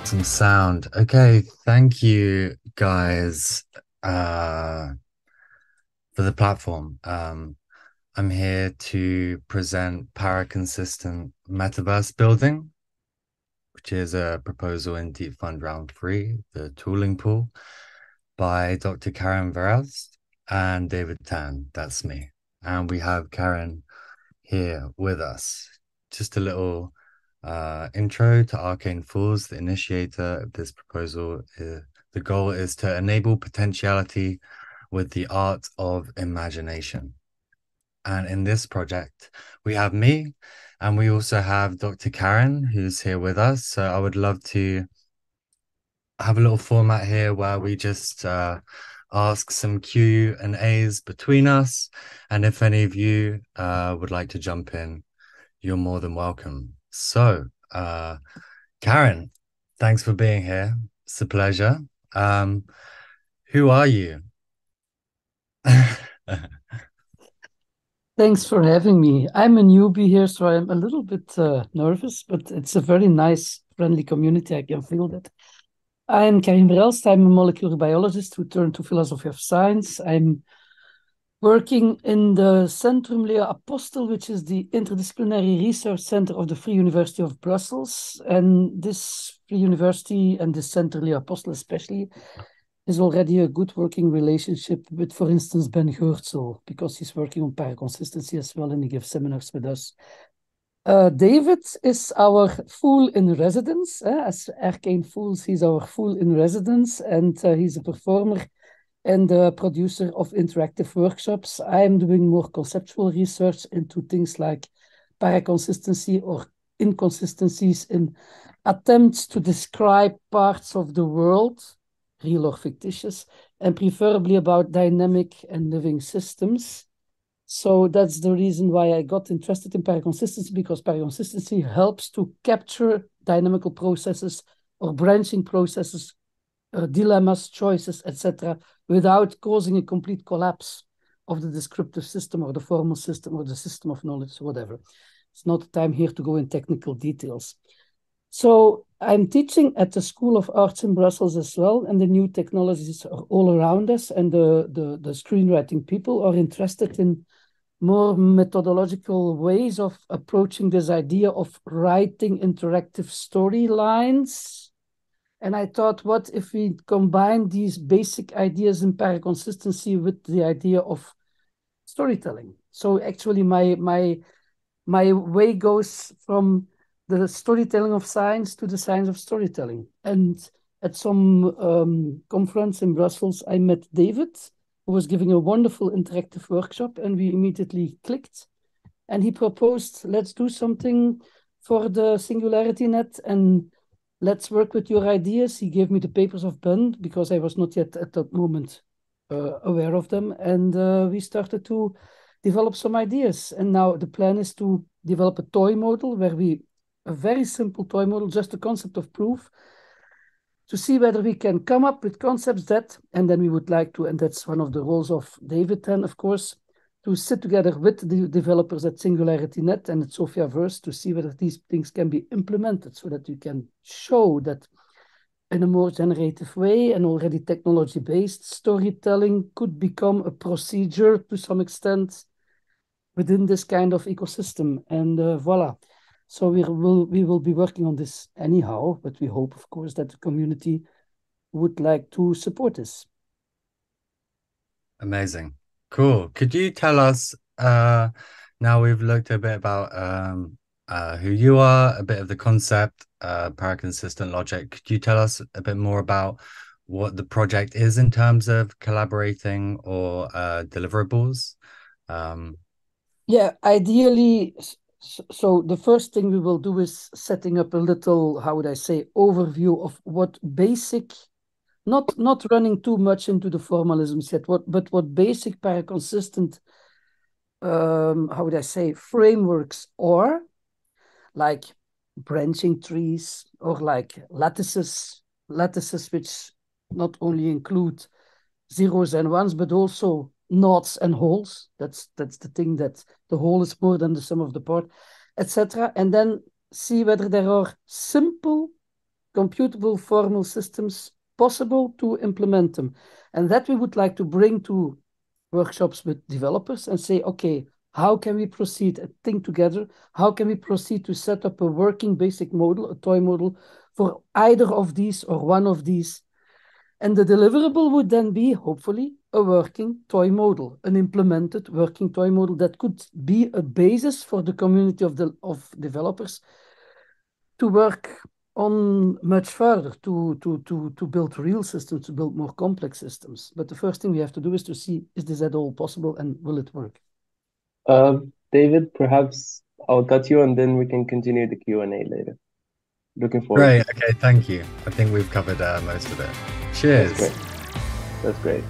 Some sound. Okay, thank you guys uh for the platform. I'm here to present Paraconsistent Metaverse-Building, which is a proposal in Deep Fund Round 3, the tooling pool, by Dr. Karen Veraz and David Tan. That's me. And we have Karen here with us. Just a little intro to Arcane Fools, the initiator of this proposal. The goal is to enable potentiality with the art of imagination. And in this project, we have me, and we also have Dr. Karen, who's here with us. So I would love to have a little format here where we just ask some Q and A's between us. And if any of you would like to jump in, you're more than welcome. So, Karen, thanks for being here. It's a pleasure. Who are you? Thanks for having me. I'm a newbie here, so I'm a little bit nervous, but it's a very nice, friendly community. I can feel that. I'm Karin Brelst. I'm a molecular biologist who turned to philosophy of science. I'm working in the Centrum Leo Apostel, which is the interdisciplinary research center of the Free University of Brussels. And this Free University and this Center Leo Apostel especially is already a good working relationship with, for instance, Ben Geurtzel, because he's working on paraconsistency as well, and he gives seminars with us. David is our fool in residence. As Arcane Fools, he's our fool in residence, and he's a performer and a producer of interactive workshops. I'm doing more conceptual research into things like paraconsistency or inconsistencies in attempts to describe parts of the world, real or fictitious, and preferably about dynamic and living systems. So that's the reason why I got interested in paraconsistency, because paraconsistency helps to capture dynamical processes or branching processes, dilemmas, choices, etc., without causing a complete collapse of the descriptive system or the formal system or the system of knowledge, whatever. It's not the time here to go in technical details. So I'm teaching at the School of Arts in Brussels as well, and the new technologies are all around us, and the screenwriting people are interested in more methodological ways of approaching this idea of writing interactive storylines. And I thought, what if we combine these basic ideas in paraconsistency with the idea of storytelling? So actually, my way goes from the storytelling of science to the science of storytelling. And at some conference in Brussels, I met David, who was giving a wonderful interactive workshop, and we immediately clicked. And he proposed, let's do something for the Singularity Net, and let's work with your ideas. He gave me the papers of Ben, because I was not yet at that moment aware of them. And we started to develop some ideas. And now the plan is to develop a toy model a very simple toy model, just a concept of proof, to see whether we can come up with concepts that, and then we would like to, and that's one of the roles of David then, of course, to sit together with the developers at SingularityNet and at SophiaVerse to see whether these things can be implemented so that you can show that in a more generative way and already technology-based storytelling could become a procedure to some extent within this kind of ecosystem. And voila. So we will be working on this anyhow, but we hope, of course, that the community would like to support this. Amazing. Cool. Could you tell us, now we've looked a bit about who you are, a bit of the concept, paraconsistent logic. Could you tell us a bit more about what the project is in terms of collaborating or deliverables? Um, Yeah, ideally, so the first thing we will do is setting up a little, how would I say, overview of what basic, not running too much into the formalisms yet, but what basic paraconsistent, how would I say, frameworks are, like branching trees or like lattices which not only include zeros and ones, but also noughts and wholes. That's the thing, that the whole is more than the sum of the part, etc. And then see whether there are simple computable formal systems possible to implement them. And that we would like to bring to workshops with developers and say, okay, how can we proceed and think together? How can we proceed to set up a working basic model, a toy model for either of these or one of these? And the deliverable would then be, hopefully, a working toy model, an implemented working toy model that could be a basis for the community of developers to work on much further, to build real systems, to build more complex systems. But the first thing we have to do is to see, is this at all possible and will it work? David, perhaps I'll cut you and then we can continue the Q&A later. Looking forward to Great. it. Okay, thank you. I think we've covered most of it. That's Cheers. great. That's great.